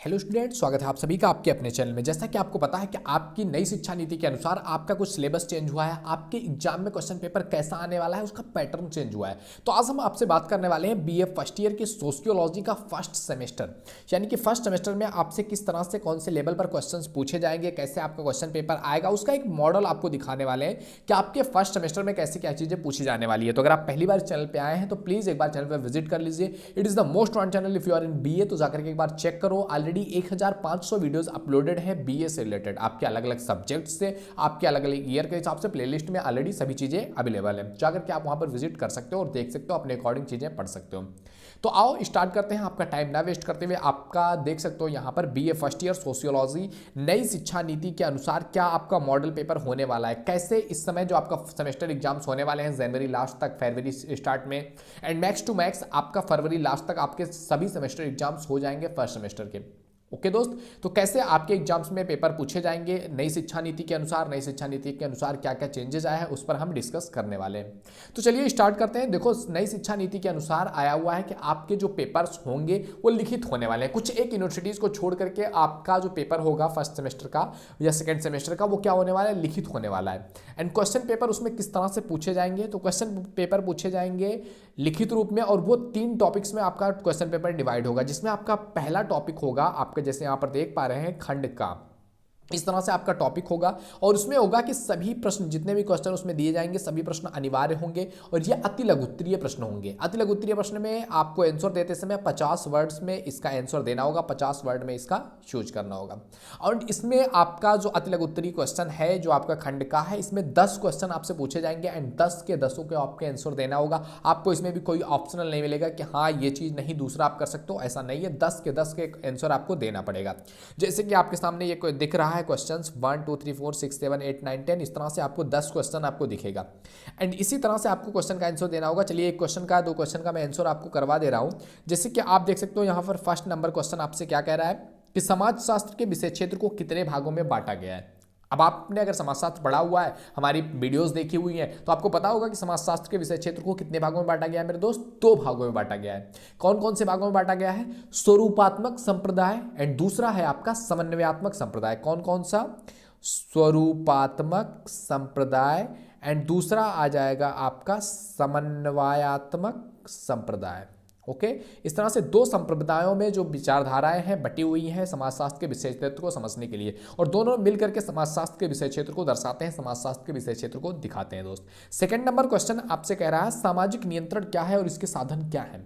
Hello student, स्वागत है आप सभी का आपके अपने चैनल में। जैसा कि आपको पता है कि आपकी नई शिक्षा नीति के अनुसार आपका कुछ सिलेबस चेंज हुआ है, आपके एग्जाम में क्वेश्चन पेपर कैसा आने वाला है उसका पैटर्न चेंज हुआ है। तो आज हम आपसे बात करने वाले हैं बीए फर्स्ट ईयर की सोशियोलॉजी का फर्स्ट सेमेस्टर, यानी कि फर्स्ट सेमेस्टर में आपसे किस तरह से कौन से लेवल पर क्वेश्चन पूछे जाएंगे, कैसे आपका क्वेश्चन पेपर आएगा, उसका एक मॉडल आपको दिखाने वाले हैं कि आपके फर्स्ट सेमेस्टर में कैसे क्या चीजें पूछी जाने वाली है। तो अगर आप पहली बार चैनल पर आए हैं तो प्लीज एक बार चैनल पर विजिट कर लीजिए। It is the most one channel if you are in BA, तो जाकर के एक बार चेक करो। ऑलरेडी 1500 वीडियोस अपलोडेड है बीए से रिलेटेड, आपके अलग अलग सब्जेक्ट से, आपके अलग अलग ईयर के हिसाब से प्लेलिस्ट में ऑलरेडी सभी चीजें अवेलेबल है। जाकर के आप वहां पर विजिट कर सकते हो और देख सकते हो, अपने अकॉर्डिंग चीजें पढ़ सकते हो। तो आओ स्टार्ट करते हैं, आपका टाइम ना वेस्ट करते हुए। आपका देख सकते हो यहाँ पर बीए फर्स्ट ईयर सोशियोलॉजी नई शिक्षा नीति के अनुसार क्या आपका मॉडल पेपर होने वाला है, कैसे इस समय जो आपका सेमेस्टर एग्जाम्स होने वाले हैं जनवरी लास्ट तक, फरवरी स्टार्ट में, एंड मैक्स टू मैक्स आपका फरवरी लास्ट तक आपके सभी सेमेस्टर एग्जाम्स हो जाएंगे फर्स्ट सेमेस्टर के। ओके दोस्त, तो कैसे आपके एग्जाम्स में पेपर पूछे जाएंगे नई शिक्षा नीति के अनुसार, नई शिक्षा नीति के अनुसार क्या क्या चेंजेस आया है उस पर हम डिस्कस करने वाले हैं। तो चलिए स्टार्ट करते हैं। देखो, नई शिक्षा नीति के अनुसार आया हुआ है कि आपके जो पेपर्स होंगे वो लिखित होने वाले हैं। कुछ एक यूनिवर्सिटीज को छोड़ करके आपका जो पेपर होगा फर्स्ट सेमेस्टर का या सेकेंड सेमेस्टर का, वो क्या होने वाला है, लिखित होने वाला है। एंड क्वेश्चन पेपर उसमें किस तरह से पूछे जाएंगे, तो क्वेश्चन पेपर पूछे जाएंगे लिखित रूप में, और वो 3 टॉपिक्स में आपका क्वेश्चन पेपर डिवाइड होगा, जिसमें आपका पहला टॉपिक होगा आपका, जैसे यहाँ पर देख पा रहे हैं, खंड का। इस तरह से आपका टॉपिक होगा और उसमें होगा कि सभी प्रश्न, जितने भी क्वेश्चन उसमें दिए जाएंगे, सभी प्रश्न अनिवार्य होंगे और ये अति लघुत्तरीय प्रश्न होंगे। अति लघुत्तरीय प्रश्न में आपको आंसर देते समय 50 वर्ड्स में इसका आंसर देना होगा, 50 वर्ड में इसका चूज करना होगा। और इसमें आपका जो अति लघुत्तरीय क्वेश्चन है जो आपका खंड का है, इसमें 10 क्वेश्चन आपसे पूछे जाएंगे एंड 10 के 10 के आपके आंसर देना होगा। आपको इसमें भी कोई ऑप्शनल नहीं मिलेगा कि हाँ ये चीज़ नहीं दूसरा आप कर सकते हो, ऐसा नहीं है। 10 के 10 के आंसर आपको देना पड़ेगा। जैसे कि आपके सामने ये दिख रहा है क्वेश्चन 1 2 3 4 6 7 8 9 10, इस तरह से आपको 10 क्वेश्चन आपको दिखेगा एंड इसी तरह से आपको क्वेश्चन का आंसर देना होगा। चलिए एक क्वेश्चन का, 2 क्वेश्चन का मैं आंसर आपको करवा दे रहा हूं। जैसे कि आप देख सकते हो यहाँ पर फर्स्ट नंबर क्वेश्चन आपसे क्या कह रहा है कि समाजशास्त्र के विषय क्षेत्र को कितने भागों में बांटा गया है। अब आपने अगर समाजशास्त्र पढ़ा हुआ है, हमारी वीडियोस देखी हुई हैं, तो आपको पता होगा कि समाजशास्त्र के विषय क्षेत्र को कितने भागों में बांटा गया है मेरे दोस्त, 2 भागों में बांटा गया है। कौन कौन से भागों में बांटा गया है, स्वरूपात्मक संप्रदाय एंड दूसरा है आपका समन्वयात्मक संप्रदाय। कौन कौन सा, स्वरूपात्मक संप्रदाय एंड दूसरा आ जाएगा आपका समन्वयात्मक संप्रदाय। ओके, इस तरह से 2 संप्रदायों में जो विचारधाराएं हैं बटी हुई हैं समाजशास्त्र के विषय क्षेत्र को समझने के लिए, और दोनों मिलकर के समाजशास्त्र के विषय क्षेत्र को दर्शाते हैं, समाजशास्त्र के विषय क्षेत्र को दिखाते हैं दोस्त। सेकंड नंबर क्वेश्चन आपसे कह रहा है सामाजिक नियंत्रण क्या है और इसके साधन क्या है।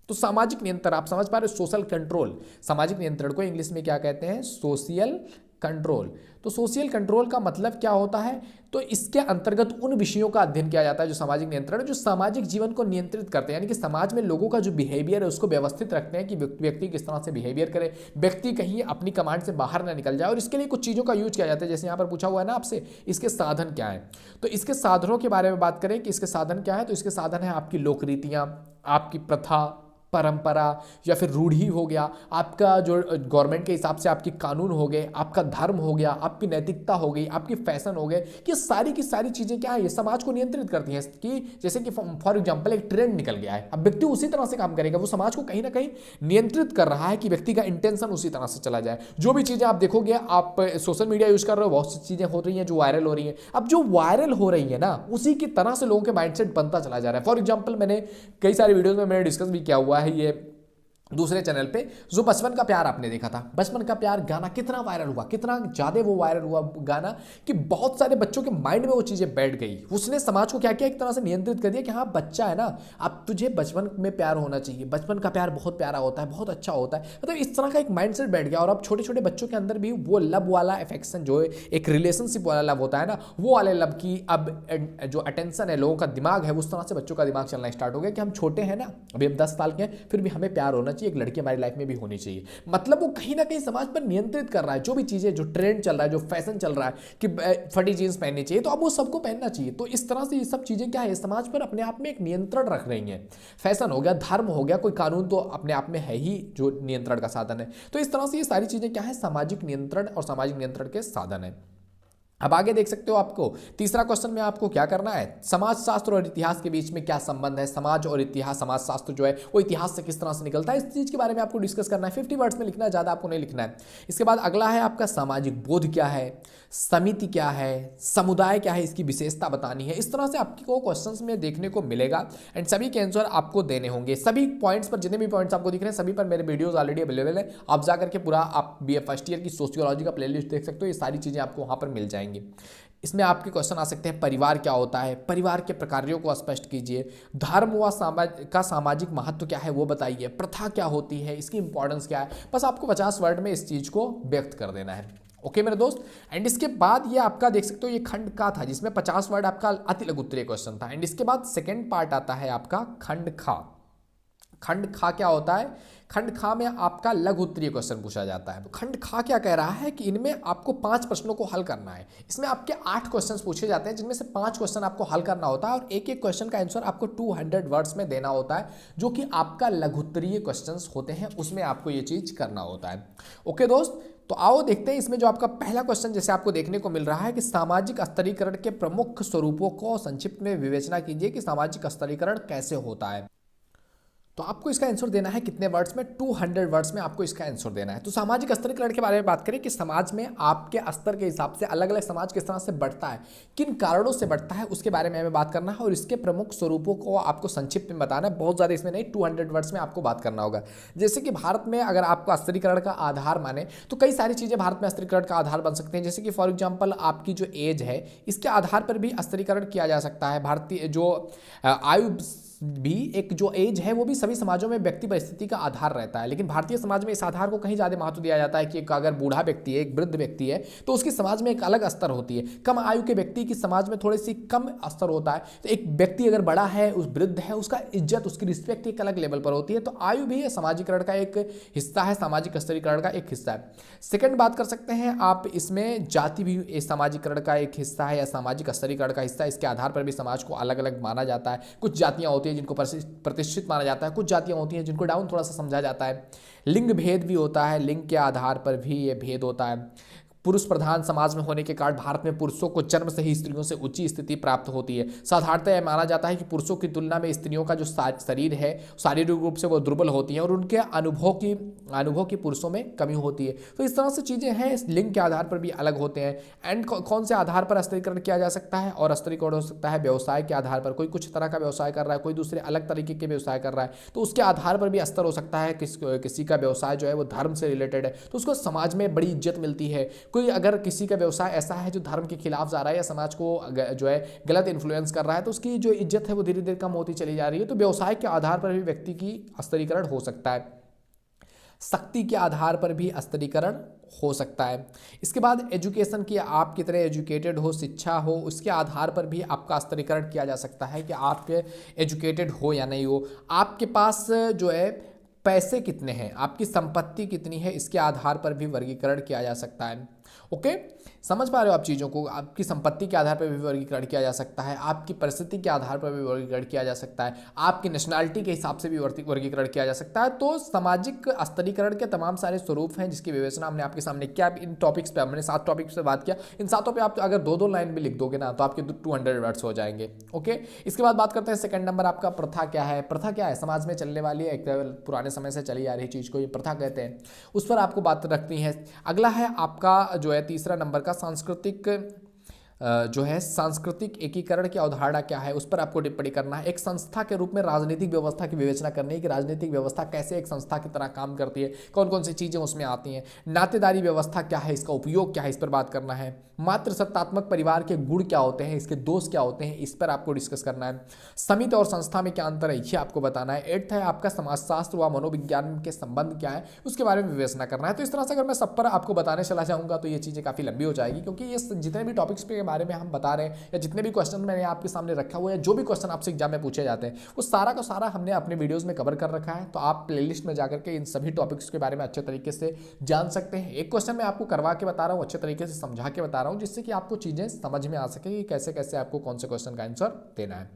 तो सामाजिक नियंत्रण आप समझ पा रहे हो, सोशल कंट्रोल। सामाजिक नियंत्रण को इंग्लिश में क्या कहते हैं, सोशल कंट्रोल। तो सोशल कंट्रोल का मतलब क्या होता है, तो इसके अंतर्गत उन विषयों का अध्ययन किया जाता है जो सामाजिक नियंत्रण है, जो सामाजिक जीवन को नियंत्रित करते हैं, यानी कि समाज में लोगों का जो बिहेवियर है उसको व्यवस्थित रखते हैं कि व्यक्ति किस तरह से बिहेवियर करे, व्यक्ति कहीं अपनी कमांड से बाहर ना निकल जाए। और इसके लिए कुछ चीज़ों का यूज किया जाता है, जैसे यहाँ पर पूछा हुआ है ना आपसे, इसके साधन क्या है। तो इसके साधनों के बारे में बात करें कि इसके साधन क्या है, तो इसके साधन है आपकी लोकरीतियाँ, आपकी प्रथा, परंपरा या फिर रूढ़ी हो गया, आपका जो गवर्नमेंट के हिसाब से आपकी कानून हो गए, आपका धर्म हो गया, आपकी नैतिकता हो गई, आपकी फैशन हो गए। ये सारी की सारी चीज़ें क्या है, ये समाज को नियंत्रित करती हैं। कि जैसे कि फॉर एग्जांपल एक ट्रेंड निकल गया है, अब व्यक्ति उसी तरह से काम करेगा, वो समाज को कहीं ना कहीं नियंत्रित कर रहा है कि व्यक्ति का इंटेंशन उसी तरह से चला जाए। जो भी चीज़ें आप देखोगे, आप सोशल मीडिया यूज कर रहे हो, बहुत सी चीज़ें हो रही हैं जो वायरल हो रही हैं। अब जो वायरल हो रही है ना, उसी की तरह से लोगों के माइंडसेट बनता चला जा रहा है। फॉर एग्जाम्पल मैंने कई सारे वीडियोज में मैंने डिस्कस भी किया हुआ है ये दूसरे चैनल पे, जो बचपन का प्यार आपने देखा था, बचपन का प्यार गाना कितना वायरल हुआ, कितना ज़्यादा वो वायरल हुआ गाना कि बहुत सारे बच्चों के माइंड में वो चीज़ें बैठ गई। उसने समाज को क्या किया, एक तरह से नियंत्रित कर दिया कि हाँ बच्चा है ना, अब तुझे बचपन में प्यार होना चाहिए, बचपन का प्यार बहुत प्यारा होता है, बहुत अच्छा होता है। मतलब इस तरह का एक माइंडसेट बैठ गया। और अब छोटे छोटे बच्चों के अंदर भी वो लव वाला अफेक्शन, जो एक रिलेशनशिप वाला लव होता है ना, वो वाले लव की अब जो अटेंशन है, लोगों का दिमाग है, उस तरह से बच्चों का दिमाग चलना स्टार्ट हो गया कि हम छोटे हैं ना, अभी हम 10 साल के हैं, फिर भी हमें प्यार होना चाहिए, एक लड़की हमारी लाइफ में भी होनी चाहिए। मतलब वो कहीं ना कहीं समाज पर नियंत्रित कर रहा है। जो भी चीजें, जो ट्रेंड चल रहा है, जो फैशन चल रहा है कि फटी जींस पहननी चाहिए, तो अब वो सबको पहनना चाहिए। तो इस तरह से ये सब चीजें क्या है, समाज पर अपने आप में एक नियंत्रण रख रही हैं। फैशन हो गया, धर्म हो गया, कोई कानून तो अपने आप में है ही जो नियंत्रण का साधन है। तो इस तरह से ये सारी चीजें क्या है, सामाजिक नियंत्रण और सामाजिक नियंत्रण के साधन है। अब आगे देख सकते हो आपको तीसरा क्वेश्चन में आपको क्या करना है, समाजशास्त्र और इतिहास के बीच में क्या संबंध है। समाज और इतिहास, समाजशास्त्र जो है वो इतिहास से किस तरह से निकलता है, इस चीज के बारे में आपको डिस्कस करना है। 50 वर्ड्स में लिखना है, ज्यादा आपको नहीं लिखना है। इसके बाद अगला है आपका सामाजिक बोध क्या है, समिति क्या है, समुदाय क्या है, इसकी विशेषता बतानी है। इस तरह से आपको क्वेश्चंस में देखने को मिलेगा एंड सभी के आंसर आपको देने होंगे। सभी पॉइंट्स पर, जितने भी पॉइंट्स आपको दिख रहे हैं सभी पर मेरे वीडियोस ऑलरेडी अवेलेबल है। आप जाकर के पूरा आप बीए फर्स्ट ईयर की सोशियोलॉजी का प्लेलिस्ट देख सकते हो, ये सारी चीजें आपको वहां पर मिल जाएंगी। इसमें आपके क्वेश्चन आ सकते हैं, परिवार क्या होता है, परिवार के प्रकारों को स्पष्ट कीजिए, धर्म व सामाजिक महत्व क्या है वो बताइए, प्रथा क्या होती है, इसकी इंपॉर्टेंस क्या है। बस आपको 50 वर्ड में इस चीज को व्यक्त कर देना है। ओके मेरे दोस्त। एंड इसके बाद ये आपका देख सकते हो ये खंड का था जिसमें 50 वर्ड आपका अति लघु उत्तरीय क्वेश्चन था। एंड इसके बाद सेकेंड पार्ट आता है आपका खंड खा। खंड खा क्या होता है, खंड खा में आपका लघु उत्तरीय क्वेश्चन पूछा जाता है। तो खंड खा क्या कह रहा है कि इनमें आपको 5 प्रश्नों को हल करना है। इसमें आपके 8 क्वेश्चंस पूछे जाते हैं जिनमें से 5 क्वेश्चन आपको हल करना होता है और एक एक क्वेश्चन का आंसर आपको 200 वर्ड्स में देना होता है, जो कि आपका लघु उत्तरीय क्वेश्चंस होते हैं, उसमें आपको ये चीज करना होता है। ओके दोस्त, तो आओ देखते हैं इसमें जो आपका पहला क्वेश्चन जैसे आपको देखने को मिल रहा है कि सामाजिक स्तरीकरण के प्रमुख स्वरूपों को संक्षिप्त में विवेचना कीजिए कि सामाजिक स्तरीकरण कैसे होता है। तो आपको इसका आंसर देना है कितने वर्ड्स में, 200 वर्ड्स में आपको इसका आंसर देना है। तो सामाजिक स्तरीकरण के बारे में बात करें कि समाज में आपके स्तर के हिसाब से अलग अलग समाज किस तरह से बढ़ता है, किन कारणों से बढ़ता है, उसके बारे में हमें बात करना है और इसके प्रमुख स्वरूपों को आपको संक्षिप्त में बताना है। बहुत ज़्यादा इसमें नहीं, 200 वर्ड्स में आपको बात करना होगा। जैसे कि भारत में अगर आपको स्तरीकरण का आधार माने तो कई सारी चीज़ें भारत में स्तरीकरण का आधार बन सकते हैं। जैसे कि फॉर एग्जाम्पल आपकी जो एज है इसके आधार पर भी स्तरीकरण किया जा सकता है। भारतीय जो आयु भी एक जो एज है वो भी सभी समाजों में व्यक्ति परिस्थिति का आधार रहता है, लेकिन भारतीय समाज में इस आधार को कहीं ज़्यादा महत्व दिया जाता है कि अगर बूढ़ा व्यक्ति है, एक वृद्ध व्यक्ति है, तो उसकी समाज में एक अलग स्तर होती है। कम आयु के व्यक्ति की समाज में थोड़ी सी कम स्तर होता है। तो एक व्यक्ति अगर बड़ा है, उस वृद्ध है, उसका इज्जत, उसकी रिस्पेक्ट एक अलग लेवल पर होती है। तो आयु भी सामाजिकरण का एक हिस्सा है, सामाजिक स्तरीकरण का एक हिस्सा है। सेकेंड बात कर सकते हैं आप इसमें जाति भी सामाजिकरण का एक हिस्सा है या सामाजिक स्तरीकरण का हिस्सा है। इसके आधार पर भी समाज को अलग अलग माना जाता है। कुछ जातियाँ होती है जिनको प्रतिष्ठित माना जाता है, कुछ जातियां होती हैं जिनको डाउन थोड़ा सा समझा जाता है। लिंग भेद भी होता है, लिंग के आधार पर भी ये भेद होता है। पुरुष प्रधान समाज में होने के कारण भारत में पुरुषों को जन्म से ही स्त्रियों से ऊंची स्थिति प्राप्त होती है। साधारणतः यह माना जाता है कि पुरुषों की तुलना में स्त्रियों का जो शरीर है शारीरिक रूप से वो दुर्बल होती हैं और उनके अनुभव की पुरुषों में कमी होती है। तो इस तरह से चीज़ें हैं, लिंग के आधार पर भी अलग होते हैं। एंड कौन से आधार पर स्तरीकरण किया जा सकता है, और स्तरीकरण हो सकता है व्यवसाय के आधार पर। कोई कुछ तरह का व्यवसाय कर रहा है, कोई दूसरे अलग तरीके के व्यवसाय कर रहा है, तो उसके आधार पर भी स्तर हो सकता है। किसी का व्यवसाय जो है वो धर्म से रिलेटेड है तो उसको समाज में बड़ी इज्जत मिलती है। कोई अगर किसी का व्यवसाय ऐसा है जो धर्म के खिलाफ जा रहा है या समाज को जो है गलत इन्फ्लुएंस कर रहा है, तो उसकी जो इज्जत है वो धीरे धीरे कम होती चली जा रही है। तो व्यवसाय के आधार पर भी व्यक्ति की स्तरीकरण हो सकता है। शक्ति के आधार पर भी स्तरीकरण हो सकता है। इसके बाद एजुकेशन की, आप कितने एजुकेटेड हो, शिक्षा हो, उसके आधार पर भी आपका स्तरीकरण किया जा सकता है कि आप एजुकेटेड हो या नहीं हो। आपके पास जो है पैसे कितने हैं, आपकी संपत्ति कितनी है, इसके आधार पर भी वर्गीकरण किया जा सकता है। ओके, समझ पा रहे हो आप चीज़ों को। आपकी संपत्ति के आधार पर भी वर्गीकरण किया जा सकता है, आपकी परिस्थिति के आधार पर भी वर्गीकरण किया जा सकता है, आपकी नेशनलिटी के हिसाब से भी वर्गीकरण किया जा सकता है। तो सामाजिक स्तरीकरण के तमाम सारे स्वरूप हैं जिसकी विवेचना हमने आपके सामने किया। इन टॉपिक्स पे हमने 7 टॉपिक्स पे बात किया। इन 7 पे आप अगर 2-2 लाइन भी लिख दोगे ना तो आपके 200 वर्ड्स हो जाएंगे। ओके, इसके बाद बात करते हैं सेकंड नंबर आपका प्रथा क्या है। प्रथा क्या है, समाज में चलने वाली एक पुराने समय से चली आ रही चीज़ को ये प्रथा कहते हैं, उस पर आपको बात रखनी है। अगला है आपका जो है तीसरा नंबर का सांस्कृतिक जो है सांस्कृतिक एकीकरण की अवधारणा क्या है, उस पर आपको टिप्पणी करना है। एक संस्था के रूप में राजनीतिक व्यवस्था की विवेचना करनी है कि राजनीतिक व्यवस्था कैसे एक संस्था की तरह काम करती है, कौन कौन सी चीज़ें उसमें आती हैं। नातेदारी व्यवस्था क्या है, इसका उपयोग क्या है, इस पर बात करना है। मातृसत्तात्मक परिवार के गुण क्या होते हैं, इसके दोष क्या होते हैं, इस पर आपको डिस्कस करना है। समिति और संस्था में क्या अंतर है, ये आपको बताना है। 8th है आपका समाजशास्त्र व मनोविज्ञान के संबंध क्या है, उसके बारे में विवेचना करना है। तो इस तरह से अगर मैं सब पर आपको बताने चला जाऊँगा तो ये चीज़ें काफ़ी लंबी हो जाएगी, क्योंकि ये जितने भी टॉपिक्स के बारे में हम बता रहे हैं या जितने भी क्वेश्चन मैंने आपके सामने रखा हुआ है, जो भी क्वेश्चन आपसे एग्जाम में पूछे जाते हैं वो सारा का सारा हमने अपने वीडियोस में कवर कर रखा है। तो आप प्लेलिस्ट में जाकर के इन सभी टॉपिक्स के बारे में अच्छे तरीके से जान सकते हैं। एक क्वेश्चन मैं आपको करवा के बता रहा हूँ, अच्छे तरीके से समझा के बता रहा हूँ, जिससे कि आपको चीज़ें समझ में आ सके कि कैसे कैसे आपको कौन से क्वेश्चन का आंसर देना है।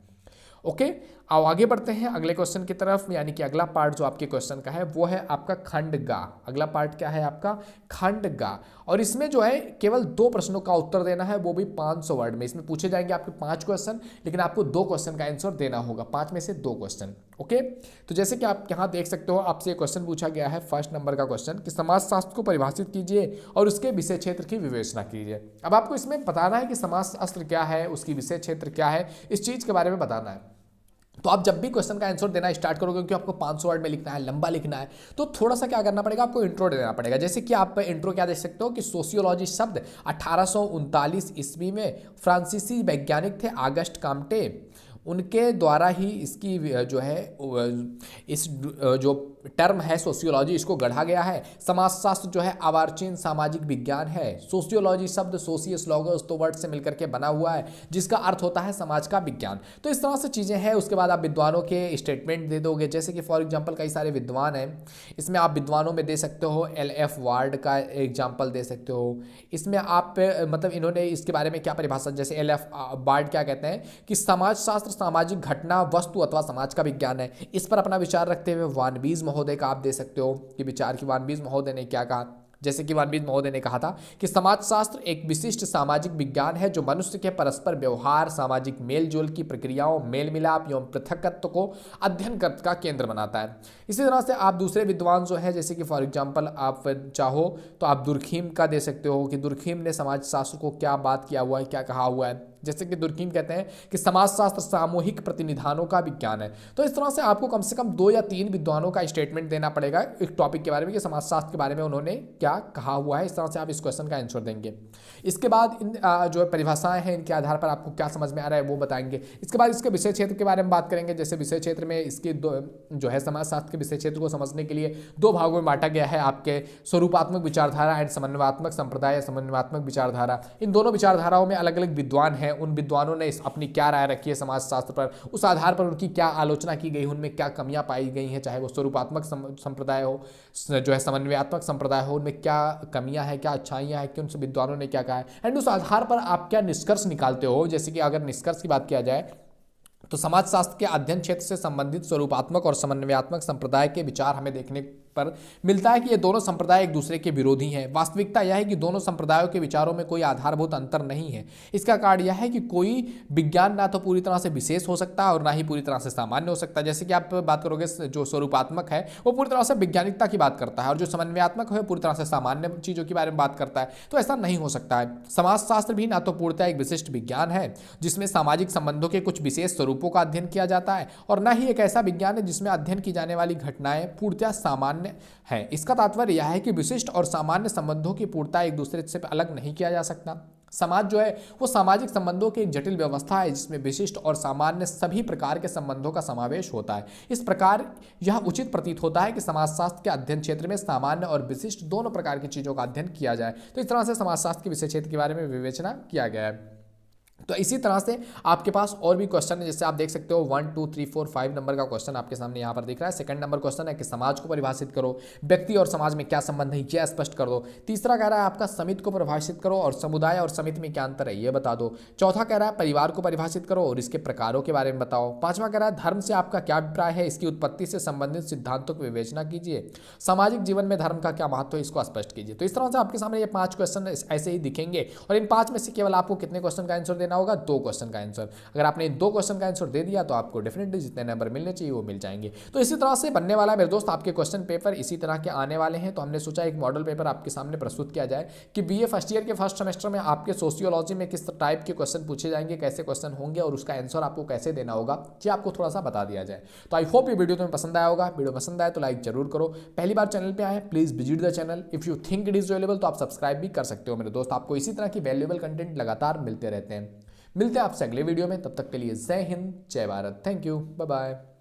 ओके, आओ आगे बढ़ते हैं अगले क्वेश्चन की तरफ, यानी कि अगला पार्ट जो आपके क्वेश्चन का है वो है आपका खंड गा। अगला पार्ट क्या है आपका? खंड गा। और इसमें जो है केवल 2 प्रश्नों का उत्तर देना है, वो भी 500 वर्ड में। इसमें पूछे जाएंगे आपके 5 क्वेश्चन, लेकिन आपको 2 क्वेश्चन का आंसर देना होगा, 5 में से 2 क्वेश्चन। ओके, तो जैसे कि आप यहाँ देख सकते हो, आपसे क्वेश्चन पूछा गया है फर्स्ट नंबर का क्वेश्चन कि समाजशास्त्र को परिभाषित कीजिए और उसके विषय क्षेत्र की विवेचना कीजिए। अब आपको इसमें बताना है कि समाजशास्त्र क्या है, उसकी विषय क्षेत्र क्या है, इस चीज के बारे में बताना है। तो आप जब भी क्वेश्चन का आंसर देना स्टार्ट करोगे, क्योंकि आपको 500 वर्ड में लिखना है, लंबा लिखना है, तो थोड़ा सा क्या करना पड़ेगा, आपको इंट्रो देना पड़ेगा। जैसे कि आप इंट्रो क्या देख सकते हो कि सोशियोलॉजी शब्द 1839 ईस्वी में फ्रांसीसी वैज्ञानिक थे ऑगस्ट काम्टे, उनके द्वारा ही इसकी जो है इस जो टर्म है सोशियोलॉजी, इसको गढ़ा गया है। समाजशास्त्र जो है अर्वाचीन सामाजिक विज्ञान है। सोशियोलॉजी शब्द सोशियस लॉगोस दो वर्ड से मिलकर के बना हुआ है, जिसका अर्थ होता है समाज का विज्ञान। तो इस तरह से चीज़ें हैं। उसके बाद आप विद्वानों के स्टेटमेंट दे दोगे, जैसे कि फॉर एग्जाम्पल कई सारे विद्वान हैं, इसमें आप विद्वानों में दे सकते हो LF वार्ड का एग्जाम्पल दे सकते हो। इसमें आप मतलब इन्होंने इसके बारे में क्या परिभाषा, जैसे LF वार्ड क्या कहते हैं कि समाजशास्त्र सामाजिक घटना वस्तु अथवा समाज का विज्ञान है। इस पर अपना विचार रखते हुए वानबीज महोदय का आप दे सकते हो कि विचार की वानबीज महोदय ने क्या कहा। जैसे कि वानबीज महोदय ने कहा था कि समाजशास्त्र एक विशिष्ट सामाजिक विज्ञान है जो मनुष्य के परस्पर व्यवहार, सामाजिक मेलजोल की प्रक्रियाओं, मेल मिलाप एवं पृथकत्व को अध्ययन का केंद्र बनाता है। इसी तरह से आप दूसरे विद्वान जो हैं, जैसे कि फॉर एग्जांपल आप चाहो तो आप दुर्खीम का दे सकते हो कि दुर्खीम ने समाजशास्त्र को क्या बात किया हुआ है, क्या कहा हुआ है। जैसे कि दुर्खीम कहते हैं कि समाजशास्त्र सामूहिक प्रतिनिधानों का विज्ञान है। तो इस तरह से आपको कम से कम 2 या 3 विद्वानों का स्टेटमेंट देना पड़ेगा एक टॉपिक के बारे में कि समाजशास्त्र के बारे में उन्होंने क्या कहा हुआ है। इस तरह से आप इस क्वेश्चन का आंसर देंगे। इसके बाद इन जो परिभाषाएं हैं, इनके आधार पर आपको क्या समझ में आ रहा है वो बताएंगे। इसके बाद इसके विषय क्षेत्र के बारे में बात करेंगे। जैसे विषय क्षेत्र में इसके जो है समाजशास्त्र के विषय क्षेत्र को समझने के लिए 2 भागों में बांटा गया है, आपके स्वरूपात्मक विचारधारा एंड समन्वयात्मक संप्रदाय, समन्वयात्मक विचारधारा। इन दोनों विचारधाराओं में अलग अलग विद्वान हैं, उन विद्वानों ने अपनी क्या राय रखी है समाजशास्त्र पर, उस आधार पर उनकी क्या आलोचना की गई, उनमें क्या कमियां पाई गई हैं, चाहे वो स्वरूपात्मक संप्रदाय हो, जो है समन्वयात्मक संप्रदाय हो, उनमें क्या कमियां हैं, क्या अच्छाइयां हैं, कि उन विद्वानों ने क्या कहा है, एंड उस आधार पर आप क्या निष्कर्ष निकालते हो। जैसे कि अगर निष्कर्ष की बात किया जाए तो समाजशास्त्र के अध्ययन क्षेत्र से संबंधित स्वरूपात्मक और समन्वयात्मक संप्रदाय के विचार हमें देखने पर मिलता है कि ये दोनों संप्रदाय एक दूसरे के विरोधी हैं। वास्तविकता यह है कि दोनों संप्रदायों के विचारों में कोई आधारभूत अंतर नहीं है। इसका कारण यह है कि कोई विज्ञान ना तो पूरी तरह से विशेष हो सकता है और ना ही पूरी तरह से सामान्य हो सकता है। जैसे कि आप बात करोगे, जो स्वरूपात्मक है वो पूरी तरह से वैज्ञानिकता की बात करता है, और जो समन्वयात्मक है पूरी तरह से सामान्य चीज़ों के बारे में बात करता है। तो ऐसा नहीं हो सकता है। समाजशास्त्र भी ना तो पूर्णतः एक विशिष्ट विज्ञान है जिसमें सामाजिक संबंधों के कुछ विशेष स्वरूपों का अध्ययन किया जाता है, और ना ही एक ऐसा विज्ञान है जिसमें अध्ययन की जाने वाली घटनाएं पूर्णतः सामान्य है। इसका तात्पर्य यह है कि विशिष्ट और सामान्य संबंधों की पूर्णता एक दूसरे से अलग नहीं किया जा सकता। समाज जो है वो सामाजिक संबंधों की एक जटिल व्यवस्था है जिसमें विशिष्ट और सामान्य सभी प्रकार के संबंधों का समावेश होता है। इस प्रकार यह उचित प्रतीत होता है कि समाजशास्त्र के अध्ययन क्षेत्र में सामान्य और विशिष्ट दोनों प्रकार की चीज़ों का अध्ययन किया जाए। तो इस तरह से समाजशास्त्र के विषय क्षेत्र के बारे में विवेचना किया गया है। तो इसी तरह से आपके पास और भी क्वेश्चन है, जैसे आप देख सकते हो 1 2 3 4 5 नंबर का क्वेश्चन आपके सामने यहाँ पर दिख रहा है। सेकंड नंबर क्वेश्चन है कि समाज को परिभाषित करो, व्यक्ति और समाज में क्या संबंध है यह स्पष्ट कर दो। तीसरा कह रहा है आपका समिति को परिभाषित करो और समुदाय और समिति में क्या अंतर है ये बता दो। चौथा कह रहा है परिवार को परिभाषित करो और इसके प्रकारों के बारे में बताओ। पांचवा कह रहा है धर्म से आपका क्या अभिप्राय है, इसकी उत्पत्ति से संबंधित सिद्धांतों की विवेचना कीजिए। सामाजिक जीवन में धर्म का क्या महत्व है इसको स्पष्ट कीजिए। तो इस तरह से आपके सामने ये 5 क्वेश्चन ऐसे ही दिखेंगे, और इन 5 में से केवल आपको कितने क्वेश्चन का आंसर देना होगा, 2 क्वेश्चन का आंसर। अगर आपने इन 2 क्वेश्चन का आंसर दे दिया तो आपको डेफिनेटली जितने नंबर मिलने चाहिए वो मिल जाएंगे। तो इसी तरह से बनने वाला है मेरे दोस्त आपके क्वेश्चन पेपर इसी तरह के आने वाले हैं। तो हमने सोचा एक मॉडल पेपर आपके सामने प्रस्तुत किया जाए कि बीए फर्स्ट ईयर के फर्स्ट सेमेस्टर में आपके सोशियोलॉजी में किस टाइप के क्वेश्चन पूछे जाएंगे, कैसे क्वेश्चन होंगे और उसका आंसर आपको कैसे देना होगा, ये आपको थोड़ा सा बता दिया जाए। तो आई होप ये वीडियो तुम्हें पसंद आया होगा। वीडियो पसंद आए तो लाइक जरूर करो। पहली बार चैनल पे आए please visit the channel. If you think it is valuable तो आप सब्सक्राइब भी कर सकते हो मेरे दोस्त। आपको इसी तरह की वैल्यूएबल कंटेंट लगातार मिलते रहते हैं। मिलते हैं आपसे अगले वीडियो में, तब तक के लिए Jai Hind Jai Bharat. Thank you, bye bye.